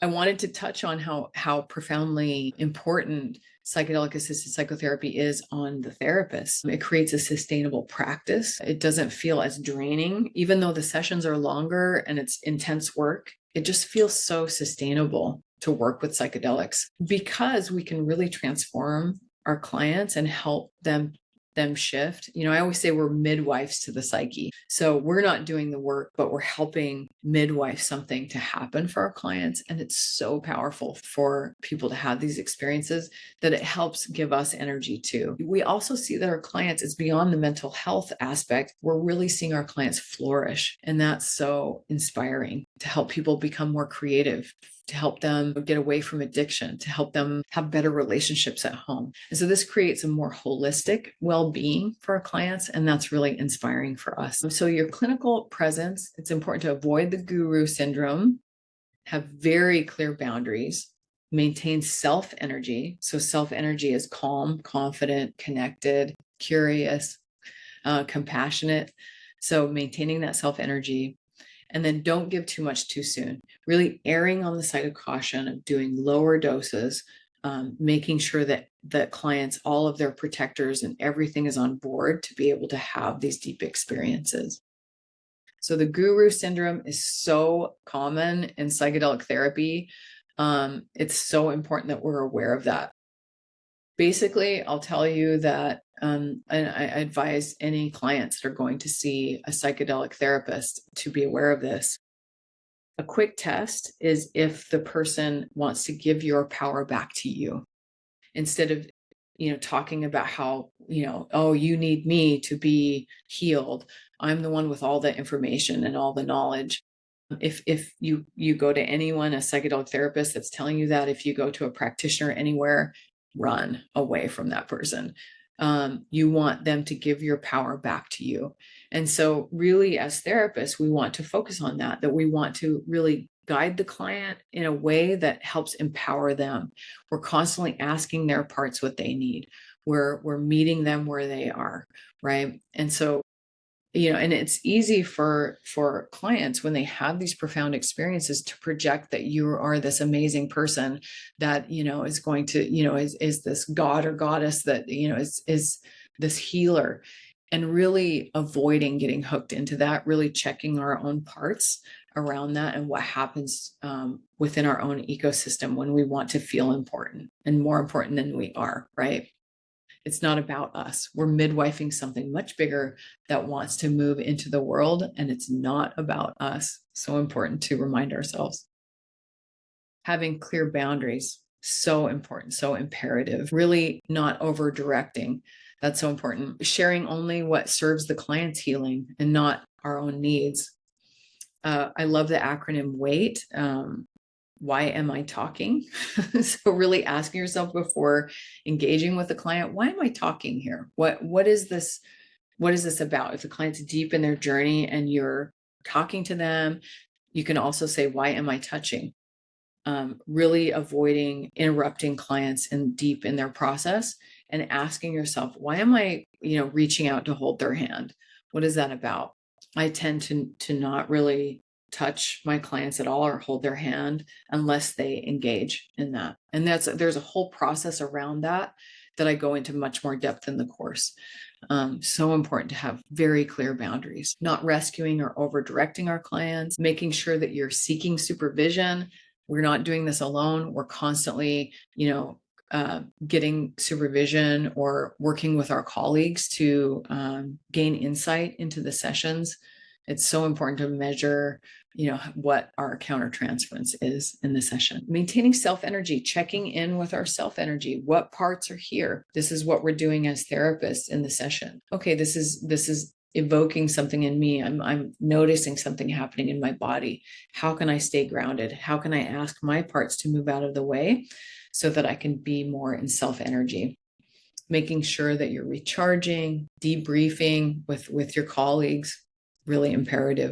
I wanted to touch on how profoundly important psychedelic-assisted psychotherapy is on the therapist. It creates a sustainable practice. It doesn't feel as draining, even though the sessions are longer and it's intense work. It just feels so sustainable to work with psychedelics because we can really transform our clients and help them shift. I always say we're midwives to the psyche. So we're not doing the work, but we're helping midwife something to happen for our clients. And it's so powerful for people to have these experiences that it helps give us energy too. We also see that our clients, it's beyond the mental health aspect. We're really seeing our clients flourish. And that's so inspiring to help people become more creative, to help them get away from addiction, to help them have better relationships at home. And so this creates a more holistic well-being for our clients, and that's really inspiring for us. So your clinical presence, it's important to avoid the guru syndrome, have very clear boundaries, maintain self-energy. So self-energy is calm, confident, connected, curious, compassionate. So maintaining that self-energy. And then don't give too much too soon. Really erring on the side of caution of doing lower doses, making sure that the clients, all of their protectors and everything is on board to be able to have these deep experiences. So the guru syndrome is so common in psychedelic therapy. It's so important that we're aware of that. Basically, I'll tell you that, and I advise any clients that are going to see a psychedelic therapist to be aware of this. A quick test is if the person wants to give your power back to you instead of, talking about how, oh, you need me to be healed. I'm the one with all the information and all the knowledge. If you go to anyone, a psychedelic therapist that's telling you that, if you go to a practitioner anywhere, run away from that person. You want them to give your power back to you. And so really as therapists, we want to focus on that we want to really guide the client in a way that helps empower them. We're constantly asking their parts what they need. We're meeting them where they are, right? And so and it's easy for clients when they have these profound experiences to project that you are this amazing person that, is going to, is this god or goddess that, is this healer, and really avoiding getting hooked into that, really checking our own parts around that and what happens within our own ecosystem when we want to feel important and more important than we are, right? It's not about us. We're midwifing something much bigger that wants to move into the world, and it's not about us. So important to remind ourselves. Having clear boundaries, so important, so imperative. Really not over directing. That's so important. Sharing only what serves the client's healing and not our own needs. I love the acronym WAIT. Why am I talking? So really asking yourself before engaging with the client, why am I talking here? What is this? What is this about? If the client's deep in their journey and you're talking to them, you can also say, why am I touching? Really avoiding interrupting clients and deep in their process and asking yourself, why am I, reaching out to hold their hand? What is that about? I tend to not really touch my clients at all or hold their hand unless they engage in that. And there's a whole process around that I go into much more depth in the course. So important to have very clear boundaries, not rescuing or over directing our clients, making sure that you're seeking supervision. We're not doing this alone. We're constantly, getting supervision or working with our colleagues to gain insight into the sessions. It's so important to measure, what our countertransference is in the session. Maintaining self-energy, checking in with our self-energy. What parts are here? This is what we're doing as therapists in the session. Okay, this is evoking something in me. I'm noticing something happening in my body. How can I stay grounded? How can I ask my parts to move out of the way so that I can be more in self-energy? Making sure that you're recharging, debriefing with your colleagues, really imperative.